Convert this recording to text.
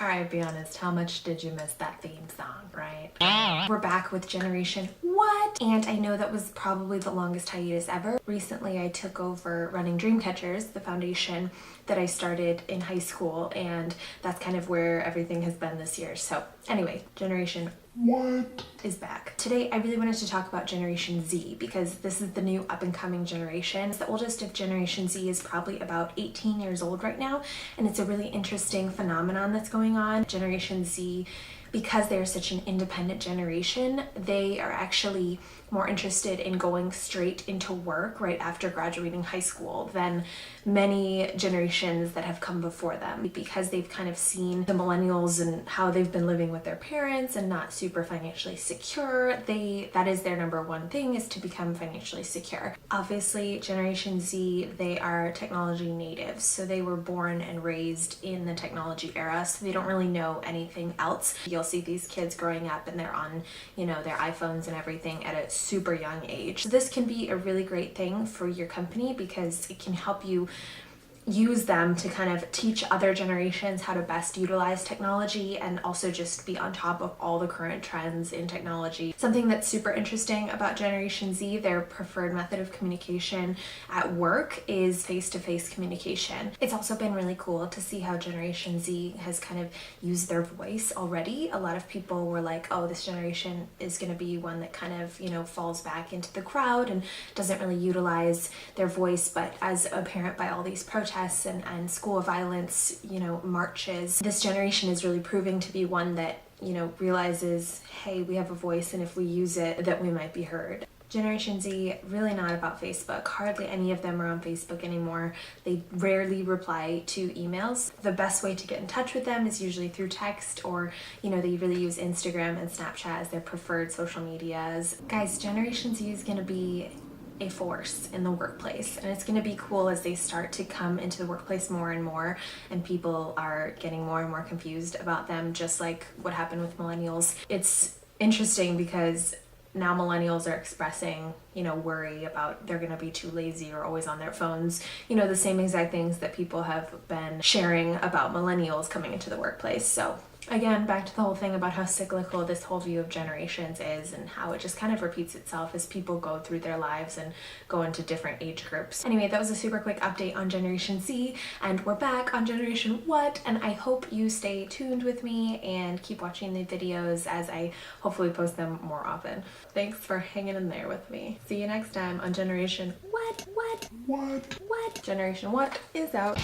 Alright, be honest, how much did you miss that theme song, right? We're back with Generation What? And I know that was probably the longest hiatus ever. Recently I took over running Dreamcatchers, the foundation that I started in high school, and that's kind of where everything has been this year. So anyway, Generation What is back. Today I really wanted to talk about Generation Z because this is the new up-and-coming generation. The oldest of Generation Z is probably about 18 years old right now, and it's a really interesting phenomenon that's going on. Generation Z, because they're such an independent generation, they are actually more interested in going straight into work right after graduating high school than many generations that have come before them, because they've kind of seen the millennials and how they've been living with their parents and not super financially secure. That is their number one thing, is to become financially secure. Obviously, Generation Z, they are technology natives, so they were born and raised in the technology era, so they don't really know anything else. You'll see these kids growing up and they're on, their iPhones and everything at a super young age. So this can be a really great thing for your company because it can help you use them to kind of teach other generations how to best utilize technology and also just be on top of all the current trends in technology. Something that's super interesting about Generation Z, their preferred method of communication at work is face-to-face communication. It's also been really cool to see how Generation Z has kind of used their voice already. A lot of people were like, oh, this generation is going to be one that kind of, falls back into the crowd and doesn't really utilize their voice. But as apparent by all these protests and school violence, marches, this generation is really proving to be one that, realizes, hey, we have a voice, and if we use it, that we might be heard. Generation Z, really not about Facebook. Hardly any of them are on Facebook anymore. They rarely reply to emails. The best way to get in touch with them is usually through text, or, they really use Instagram and Snapchat as their preferred social medias. Guys, Generation Z is gonna be a force in the workplace, and it's going to be cool as they start to come into the workplace more and more, and people are getting more and more confused about them, just like what happened with millennials. It's interesting because now millennials are expressing, worry about they're going to be too lazy or always on their phones, the same exact things that people have been sharing about millennials coming into the workplace. So again, back to the whole thing about how cyclical this whole view of generations is and how it just kind of repeats itself as people go through their lives and go into different age groups. Anyway, that was a super quick update on Generation Z, and we're back on Generation What, and I hope you stay tuned with me and keep watching the videos as I hopefully post them more often. Thanks for hanging in there with me. See you next time on Generation What? Generation What is out.